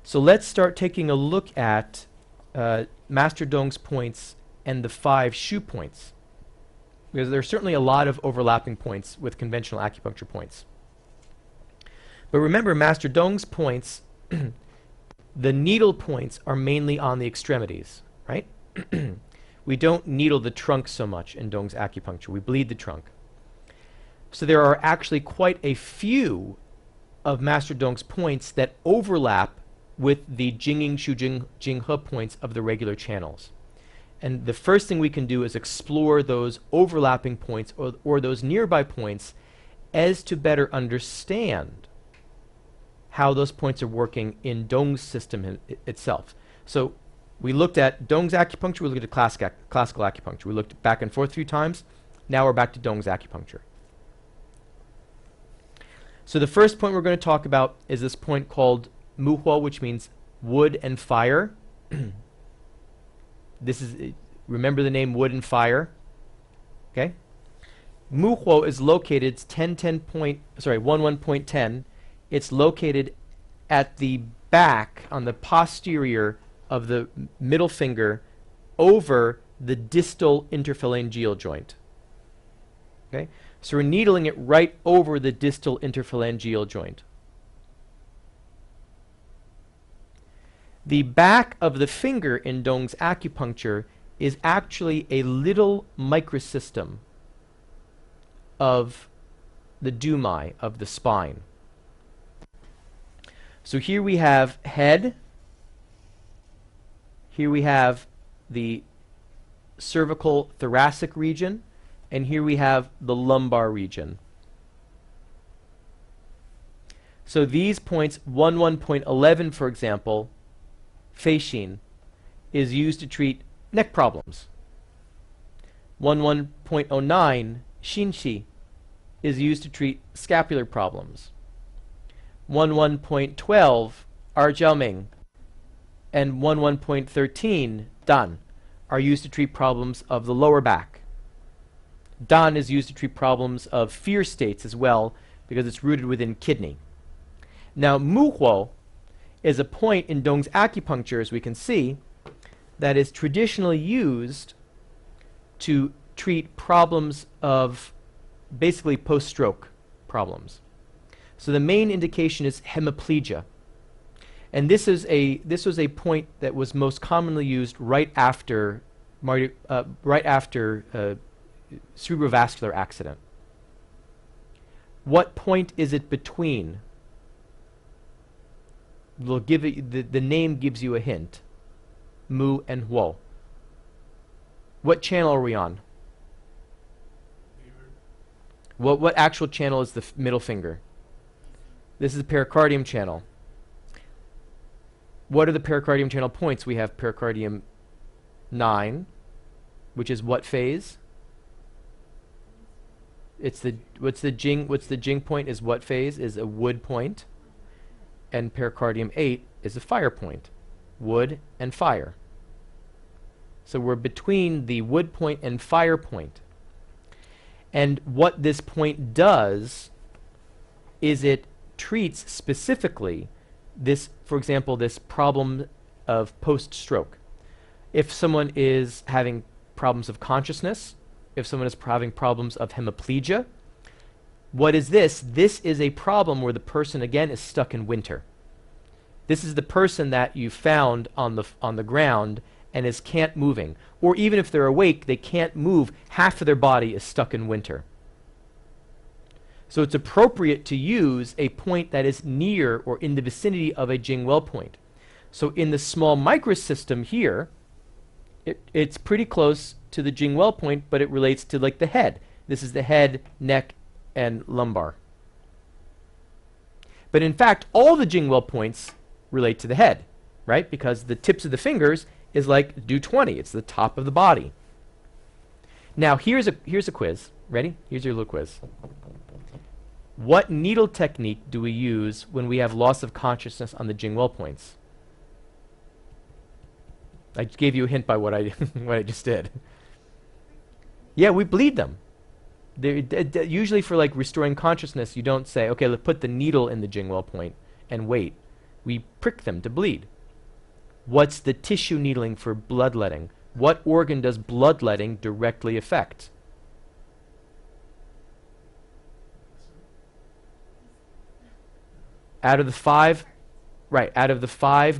So let's start taking a look at Master Dong's points and the 5 Shu points, because there's certainly a lot of overlapping points with conventional acupuncture points. But remember, Master Dong's points, the needle points are mainly on the extremities, right? We don't needle the trunk so much in Dong's acupuncture. We bleed the trunk. So there are actually quite a few of Master Dong's points that overlap with the Jingying Shu Jing He points of the regular channels. And the first thing we can do is explore those overlapping points or those nearby points as to better understand how those points are working in Dong's system itself. So we looked at Dong's acupuncture, we looked at classical acupuncture. We looked back and forth a few times. Now we're back to Dong's acupuncture. So the first point we're going to talk about is this point called Mu Huo, which means wood and fire. This is, remember the name wood and fire. Okay? Mu Huo is located, it's 11.10. It's located at the back, on the posterior of the middle finger, over the distal interphalangeal joint. Okay? So we're needling it right over the distal interphalangeal joint. The back of the finger in Dong's acupuncture is actually a little microsystem of the dumai, of the spine. So here we have head, here we have the cervical thoracic region, and here we have the lumbar region. So these points, 11.11 for example, Feishin, is used to treat neck problems. 11.09 Xinxi is used to treat scapular problems. 11.12 Arjiaoming and 11.13 Dan are used to treat problems of the lower back. Dan is used to treat problems of fear states as well, because it's rooted within kidney. Now Mu Huo is a point in Dong's acupuncture, as we can see, that is traditionally used to treat problems of basically post-stroke problems. So the main indication is hemiplegia. And this was a point that was most commonly used right after cerebrovascular accident. What point is it between? We'll give it, the name gives you a hint. Mu and Huo. What channel are we on? What actual channel is the middle finger? This is the pericardium channel. What are the pericardium channel points? We have pericardium 9, which is what phase? It's the what's the Jing point is what phase? Is a wood point. And pericardium 8 is a fire point. Wood and fire. So we're between the wood point and fire point. And what this point does is it treats specifically this, for example, this problem of post-stroke. If someone is having problems of consciousness, if someone is having problems of hemiplegia, what is this? This is a problem where the person, again, is stuck in winter. This is the person that you found on the ground and can't moving. Or even if they're awake, they can't move. Half of their body is stuck in winter. So it's appropriate to use a point that is near or in the vicinity of a Jingwell point. So in the small microsystem here, it's pretty close to the Jingwell point, but it relates to like the head. This is the head, neck, and lumbar. But in fact, all the Jingwell points relate to the head, right? Because the tips of the fingers is like do 20. It's the top of the body. Now here's a quiz. Ready? Here's your little quiz. What needle technique do we use when we have loss of consciousness on the Jingwell points? I gave you a hint by what I what I just did. Yeah, we bleed them. Usually for like restoring consciousness, you don't say, okay, let's put the needle in the Jingwell point and wait. We prick them to bleed. What's the tissue needling for bloodletting? What organ does bloodletting directly affect? Out of the five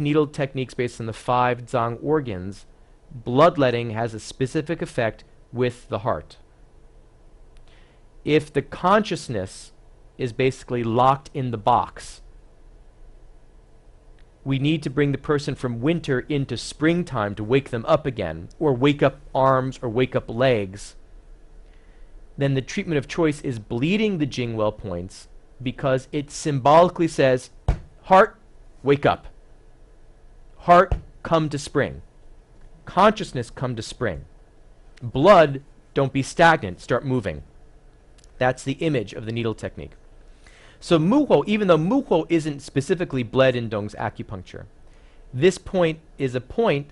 needle techniques based on the 5 Zang organs, bloodletting has a specific effect with the heart. If the consciousness is basically locked in the box, we need to bring the person from winter into springtime to wake them up again, or wake up arms or wake up legs, then the treatment of choice is bleeding the Jingwell points, because it symbolically says, heart, wake up. Heart, come to spring. Consciousness, come to spring. Blood, don't be stagnant, start moving. That's the image of the needle technique. So Muhuo, even though Muhuo isn't specifically bled in Dong's acupuncture, this point is a point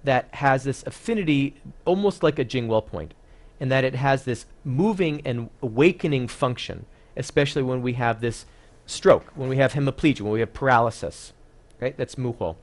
that has this affinity almost like a Jingwell point, in that it has this moving and awakening function, especially when we have this stroke, when we have hemiplegia, when we have paralysis. Right? That's Muhuo.